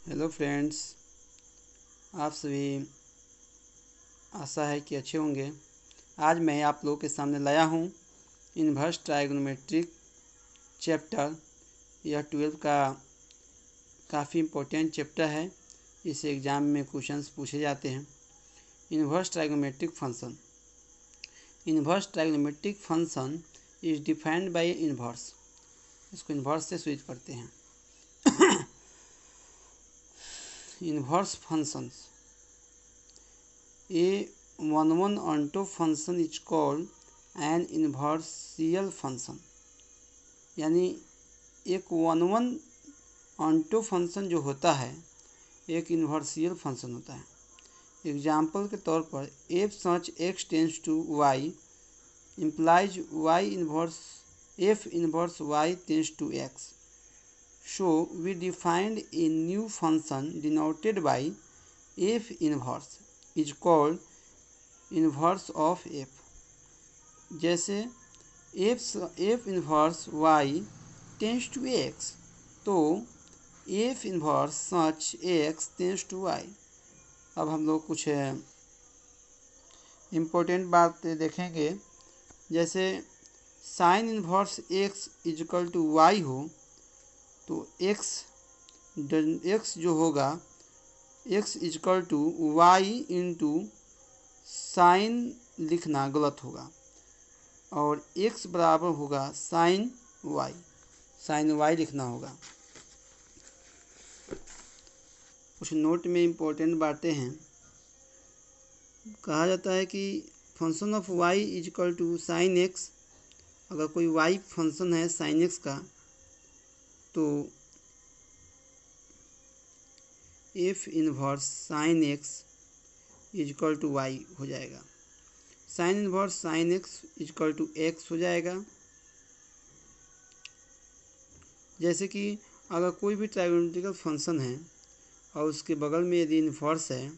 Hello friends, आप सभी आशा है कि अच्छे होंगे। आज मैं आप लोगों के सामने लाया हूँ इन्वर्स ट्राइगोनोमेट्रिक चैप्टर। यह 12 का काफ़ी इम्पोर्टेंट चैप्टर है। इस एग्ज़ाम में क्वेश्चंस पूछे जाते हैं। Inverse trigonometric function. Inverse trigonometric function is defined by inverse. इसको इन्वर्स से स्विच करते हैं। Inverse functions, a one onto function is called an inversial function। यानी एक वन ऑन्टो फंक्शन जो होता है एक इन्वर्सियल फंक्शन होता है। एग्जाम्पल के तौर पर f such x tends to y implies y inverse f inverse y tends to x। So we defined a new function denoted by f inverse is called inverse of F. जैसे F inverse Y tends to X, तो F inverse such x tends to Y. अब हम लोग कुछ important बात देखेंगे। जैसे sine inverse X equal to Y हो तो एक्स जो होगा X equal to Y into sine लिखना गलत होगा और x बराबर होगा साइन वाई लिखना होगा। कुछ नोट में इम्पोर्टेंट बातें हैं। कहा जाता है कि function of y is equal to sine x. अगर कोई y फंक्शन है साइन एक्स का तो f inverse sine x is equal to Y हो जाएगा। Sine inverse sine x is equal to x हो जाएगा। जैसे कि अगर कोई भी ट्राइगोनोमेट्रिकल फंक्शन है और उसके बगल में यदि इन्वर्स है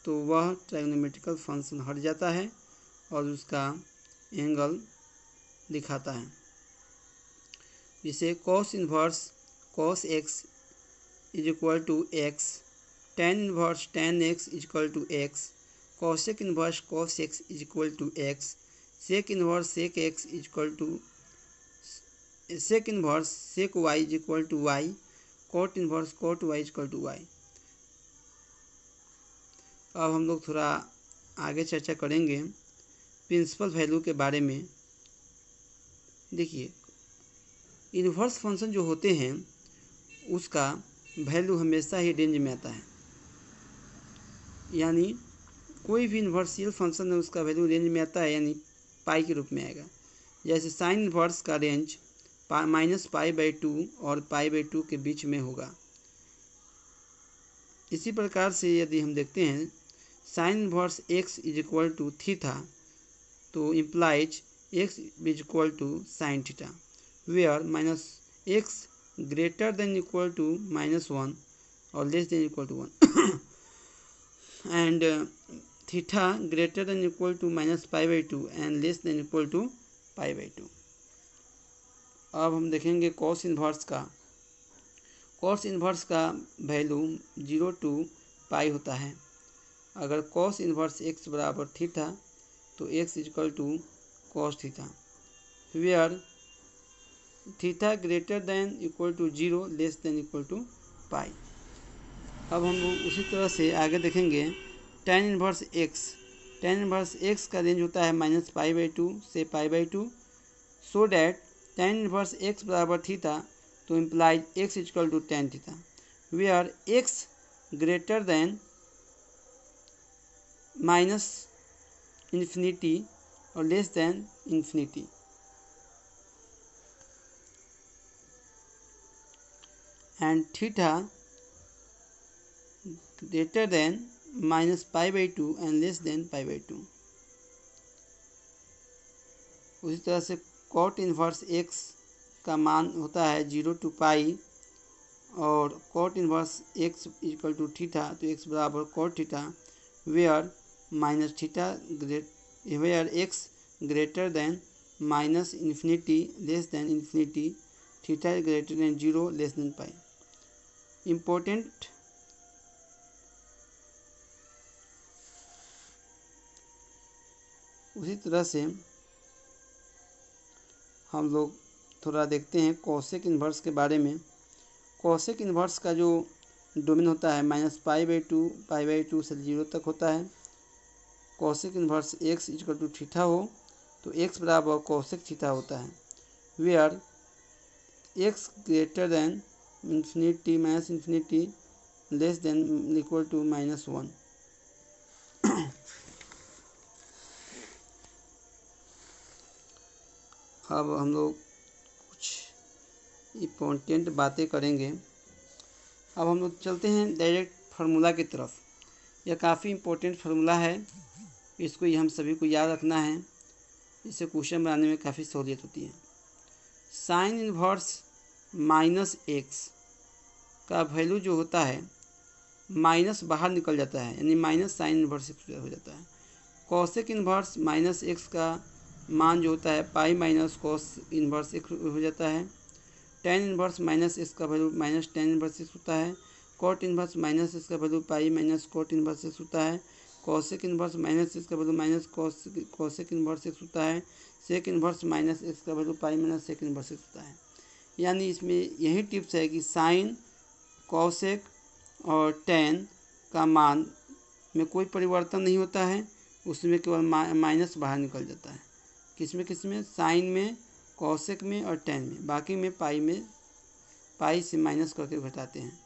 तो वह ट्राइगोनोमेट्रिकल फंक्शन हट जाता है और उसका एंगल दिखाता है। जिसे cos inverse cos x is equal to x, tan inverse tan x is equal to x, cosec inverse cos x is equal to x, sec inverse sec x is equal to sec inverse sec y is equal to y, cot inverse cot y is equal to Y. अब हम लोग थोड़ा आगे चर्चा करेंगे principal value के बारे में। देखिए, इन्वर्स फंक्शन जो होते हैं उसका वैल्यू हमेशा ही रेंज में आता है। यानी कोई भी इन्वर्सियल फंक्शन है उसका वैल्यू रेंज में आता है, यानी पाई के रूप में आएगा। जैसे साइन इन्वर्स का रेंज -π/2 और π/2 के बीच में होगा। इसी प्रकार से यदि हम देखते हैं sine inverse x is equal to theta तो implies x is equal to sine theta, where -x greater than equal to -1 और less than equal to 1 and theta greater than equal to -π/2 and less than equal to π/2। अब हम देखेंगे cos inverse का। cos inverse का value 0 to pi होता है। अगर cos inverse x बराबर थीटा तो x equal to cos theta, where theta greater than equal to 0 less than equal to pi. अब हम लोग उसी तरह से आगे देखेंगे tan इनवर्स x का रेंज होता है -π/2 से π/2। So that tan inverse x बराबर थीटा तो implies x equal to tan theta, where x greater than -∞ और less than ∞। And theta greater than -π/2 and less than π/2। उसी तरह से cot इन्वर्स x का मान होता है 0 to पाई और cot inverse x equal to theta तो x बराबर cot theta, where x greater than -∞ less than ∞, theta greater than 0 less than pi. Important उसी तरह से हम लोग थोड़ा देखते हैं कोसेक इन्वर्स के बारे में। कोसेक इन्वर्स का जो डोमेन होता है -π/2 से 0 तक होता है। Cosec inverse x equal to theta हो तो x बराबर कोसेक थीटा होता है, where x greater than infinity minus infinity less than equal to -1। अब हम लोग कुछ इम्पोर्टेंट बातें करेंगे। अब हम लोग चलते हैं डायरेक्ट फार्मूला की तरफ। यह काफ़ी इम्पोर्टेंट फार्मूला है, इसको हम सभी को याद रखना है, इससे क्वेश्चन बनाने में काफ़ी सहूलियत होती है। साइन इन्वर्स -x का वैल्यू जो होता है माइनस बाहर निकल जाता है, यानी माइनस साइन इन्वर्स x हो जाता है। कोसेक इन्वर्स -x का मान जो होता है pi minus cos inverse x हो जाता है। टेन इन्वर्स -x का वैल्यू -tan इन्वर्स x होता है। कोट इन्वर्स -x का value pi minus cot inverse x होता है। कोसेक इन्वर्स -x का value minus cosec inverse x होता है। सेक इन्वर्स -x का value pi minus sec inverse x होता है। यानी इसमें यही टिप्स है कि साइन, कोसेक और टेन का मान में कोई परिवर्तन नहीं होता है, उसमें केवल माइनस बाहर निकल जाता है। किसमें साइन में, कोसेक में और टेन में। बाकी में पाई से माइनस करके घटाते हैं।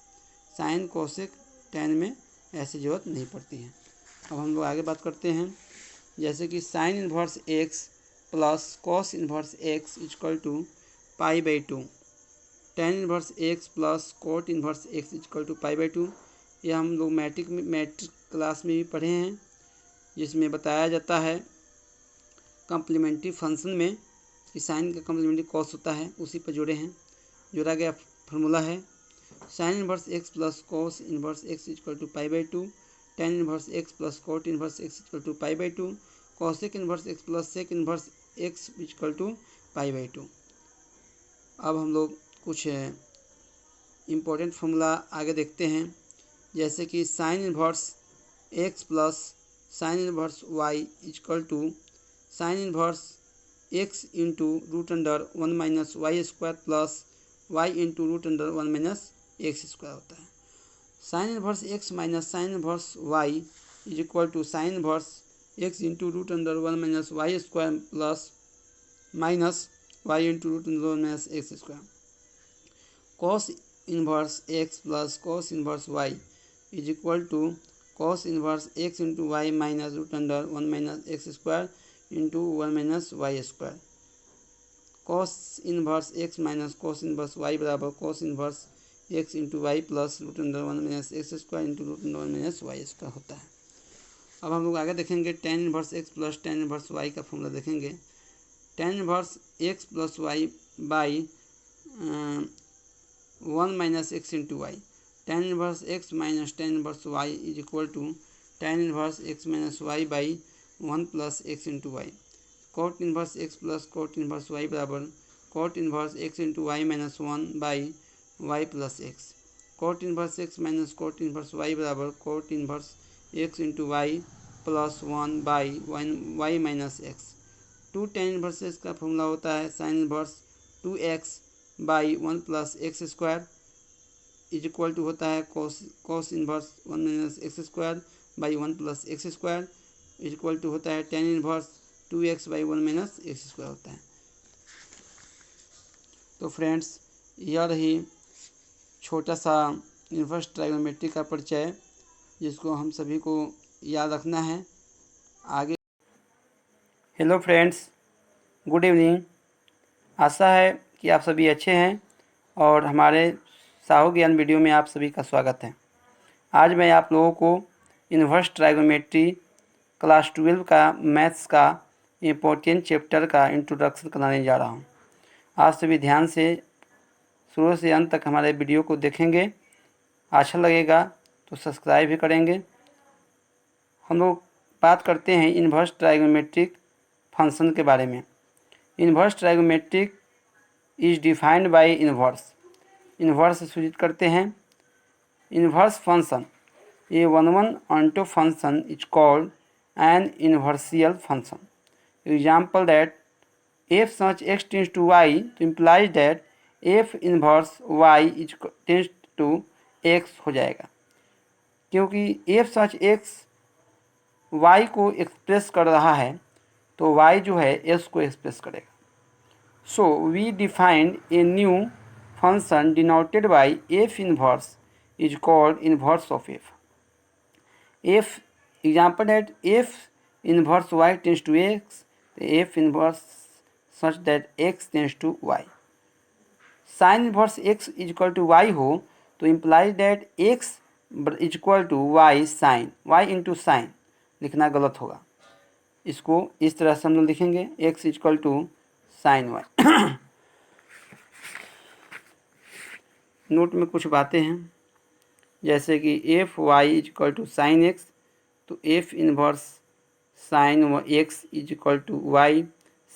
साइन, कोसेक, टेन में ऐसी जरूरत नहीं पड़ती है। अब हम लोग आगे बात करते हैं, जैसे कि sine inverse x plus cos inverse x equal to π/2, tan inverse x plus cot inverse x equal to π/2। यह हम लोग मैट्रिक क्लास में भी पढ़े हैं, जिसमें बताया जाता है कम्प्लीमेंट्री फंक्शन में कि साइन का कम्प्लीमेंट्री कॉस होता है, उसी पर जोड़ा गया फार्मूला है। Sine inverse x plus cos inverse x equal to π/2, tan inverse x plus cot inverse x equal to π/2, cosec inverse x plus sec inverse x equal to π/2। अब हम लोग कुछ इम्पोर्टेंट फार्मूला आगे देखते हैं, जैसे कि sine inverse x plus sine inverse y equal to sine inverse x into root under 1 minus Y square plus y into root under 1 minus x square होता है। Sine inverse x minus sine inverse y is equal to sine inverse x into root under 1 minus Y square plus minus y into root under 1 minus x square. Cos inverse x plus cos inverse y is equal to cos inverse x into y minus root under 1 minus x square into 1 minus Y square. Cos inverse x minus cos inverse y बराबर cos inverse x into y plus root under 1 minus x square into root under 1 minus Y square होता है। अब हम लोग आगे देखेंगे tan inverse x plus tan inverse y का formula देखेंगे। Tan inverse x plus y by 1 minus x into y. Tan inverse x minus tan inverse y is equal to tan inverse x minus y by 1 plus x into y. Cot inverse x plus cot inverse y बराबर cot inverse x into y minus 1 by y plus x. Cot inverse x minus cot inverse y बराबर cot inverse x into y plus 1 by y minus x. Two tan inverse x का formula होता है sine inverse 2x by 1 plus x square is equal to होता है cos inverse 1 minus x square by 1 plus x square is equal to होता है tan inverse 2x by 1 minus x square होता है। तो फ्रेंड्स, यह रही छोटा सा इन्वर्स ट्राइगोनोमेट्री का परिचय, जिसको हम सभी को याद रखना है। आगे हेलो फ्रेंड्स, गुड इवनिंग। आशा है कि आप सभी अच्छे हैं और हमारे साहू ज्ञान वीडियो में आप सभी का स्वागत है। आज मैं आप लोगों को इन्वर्स ट्राइगोनोमेट्री क्लास 12 का मैथ्स का इम्पोर्टेंट चैप्टर का इंट्रोडक्शन कराने जा रहा हूं। आप सभी ध्यान से शुरू से अंत तक हमारे वीडियो को देखेंगे। अच्छा लगेगा तो सब्सक्राइब भी करेंगे। हम लोग बात करते हैं इन्वर्स ट्राइगोनोमेट्रिक फंक्शन के बारे में। Inverse trigonometric is defined by inverse. Inverse सूचित करते हैं। Inverse function a one onto function is called an invertible function. Example that F such x tends to Y तो implies that F inverse Y is tends to x हो जाएगा, क्योंकि F such X Y को express कर रहा है तो Y जो है एस को एक्सप्रेस करेगा। So we defined a new function denoted by f inverse is called inverse of f. For example that F inverse y tends to x, f inverse such that x tends to Y. Sine inverse x is equal to Y हो तो implies that x is equal to Y sine, y into sine लिखना गलत होगा। इसको इस तरह से हम लोग लिखेंगे X is equal to sine Y. Note में कुछ बातें हैं, जैसे कि F Y is equal to sine X, तो F inverse sine x is equal to Y,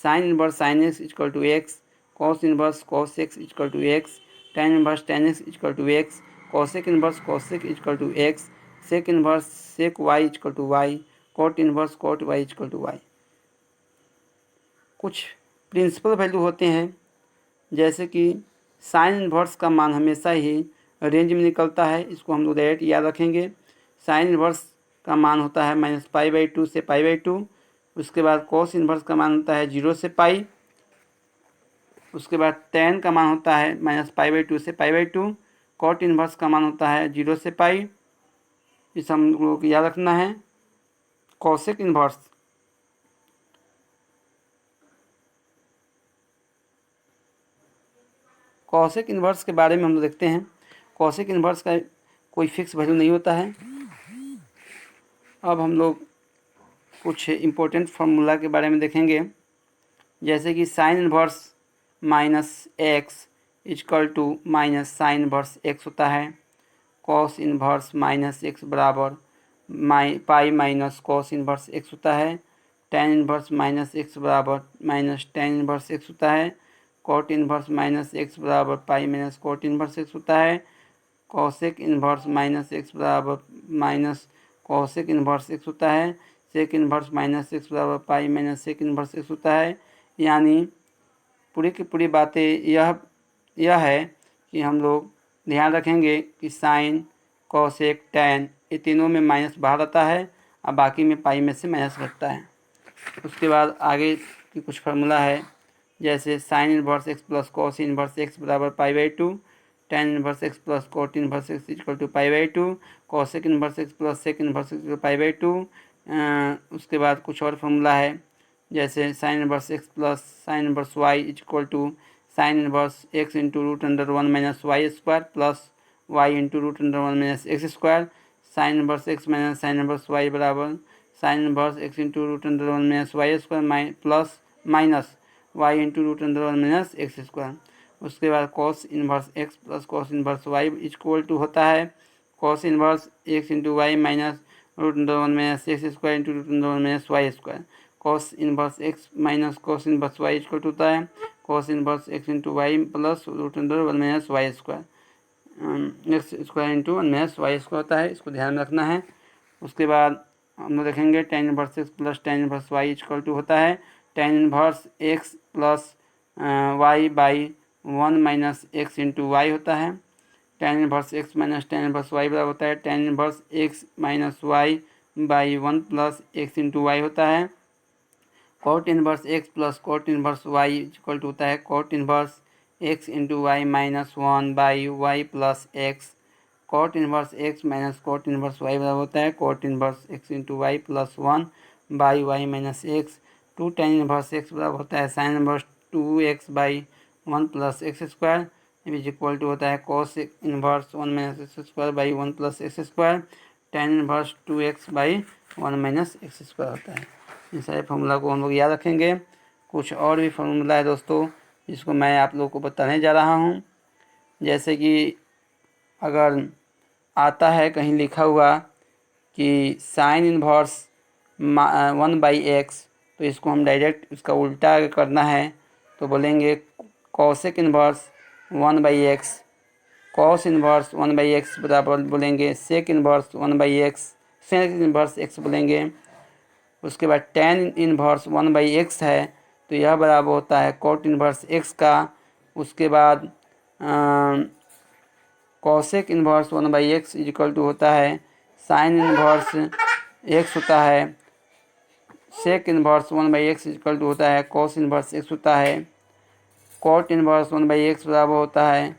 sine inverse sine x is equal to X, cos inverse cos x is equal to X, tan inverse tan X is equal to x, cosec inverse cosec is equal to x, sec inverse sec Y is equal to y, cot inverse cot y is equal to y. कुछ principal value होते हैं, जैसे कि sine inverse का मान हमेशा ही range में निकलता है, इसको हम लोग डायरेक्ट याद रखेंगे। साइन इनवर्स का मान होता है -π/2 से π/2। उसके बाद कॉस इनवर्स का मान होता है 0 से पाई। उसके बाद टेन का मान होता है -π/2 से π/2। कॉट इनवर्स का मान होता है 0 से पाई। इस हम लोगों को याद रखना है। कॉसेक इनवर्स कॉसेक इन्वर्स के बारे में हम लोग देखते हैं। कॉसेक इन्वर्स का कोई फिक्स वैल्यू नहीं होता है। अब हम लोग कुछ इम्पोर्टेंट फार्मूला के बारे में देखेंगे, जैसे कि sine inverse -x is equal to minus sine inverse x होता है। कॉस इन्वर्स -x बराबर pi minus cos inverse x होता है। टेन इन्वर्स -x बराबर माइनस टेन इन्वर्स x होता है। कॉट इन्वर्स -x बराबर pi minus cot inverse x होता है। कॉसेक इन्वर्स -x बराबर माइनस कॉसेक इन्वर्स x होता है। सेक इन्वर्स -x बराबर pi minus sec inverse x होता है। यानी पूरी की पूरी बातें यह है कि हम लोग ध्यान रखेंगे कि साइन कॉसेक टैन ये तीनों में माइनस बाहर आता है और बाकी में पाई में से माइनस घटता है। उसके बाद आगे की कुछ फार्मूला है, जैसे sine inverse x plus cos inverse x बराबर π/2, tan inverse x plus cot inverse x equal to π/2, cosec inverse x plus sec inverse x π/2। उसके बाद कुछ और फार्मूला है, जैसे sine inverse x plus sine inverse y equal to sine inverse x into √1 minus Y square plus Y into √1 minus x square. Sine inverse x minus sine inverse y बराबर sign inverse x into √1 minus Y square plus minus y into √1 minus x square. उसके बाद cos inverse x plus cos inverse y equal to होता है cos inverse x into y minus √1 minus x square into √1 minus Y square. Cos inverse x minus cos inverse y equal to होता है cos inverse x into y plus √1 minus Y square x square into 1 minus Y square होता है। इसको ध्यान में रखना है। उसके बाद हम लोग देखेंगे tan inverse x plus tan inverse y equal to होता है tan inverse x plus y by 1 minus x into y होता है। Tan inverse x minus tan inverse y बराबर होता है tan inverse x minus y by 1 plus x into y होता है। Cot inverse x plus cot inverse y equal to होता है cot inverse x into y minus 1 by y plus x. Cot inverse x minus cot inverse y बराबर होता है cot inverse x into y plus 1 by y minus x. Two tan inverse x बराबर होता है sine inverse 2x by 1 plus x square is equal to होता है cos inverse 1 minus x square by 1 plus x square. Tan inverse 2x by 1 minus x square होता है। इन सारे formula को हम लोग याद रखेंगे। कुछ और भी फार्मूला है दोस्तों जिसको मैं आप लोगों को बताने जा रहा हूँ, जैसे कि अगर आता है कहीं लिखा हुआ कि साइन इन्वर्स 1/x, तो इसको हम डायरेक्ट इसका उल्टा करना है तो बोलेंगे cosec inverse 1/x। Cos inverse 1/x बराबर बोलेंगे sec inverse 1/x, sec inverse x बोलेंगे। उसके बाद tan इनवर्स 1/x है तो यह बराबर होता है cot इनवर्स x का। उसके बाद cosec inverse 1/x equal to होता है साइन इनवर्स x होता है। Sec inverse 1/x equal to होता है कॉस इनवर्स x होता है। कॉट इनवर्स 1/x बराबर होता है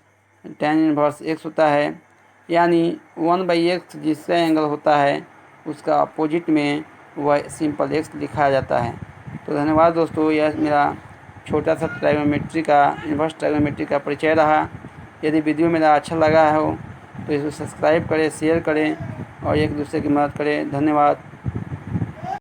tan इनवर्स x होता है। यानी 1/x जिसका एंगल होता है उसका अपोजिट में वह सिंपल x लिखा जाता है। तो धन्यवाद दोस्तों, यह मेरा छोटा सा ट्राइगोनोमेट्री का इनवर्स ट्राइगोनोमेट्री का परिचय रहा। यदि वीडियो मेरा अच्छा लगा हो तो इसको सब्सक्राइब करें, शेयर करें और एक दूसरे की मदद करें। धन्यवाद।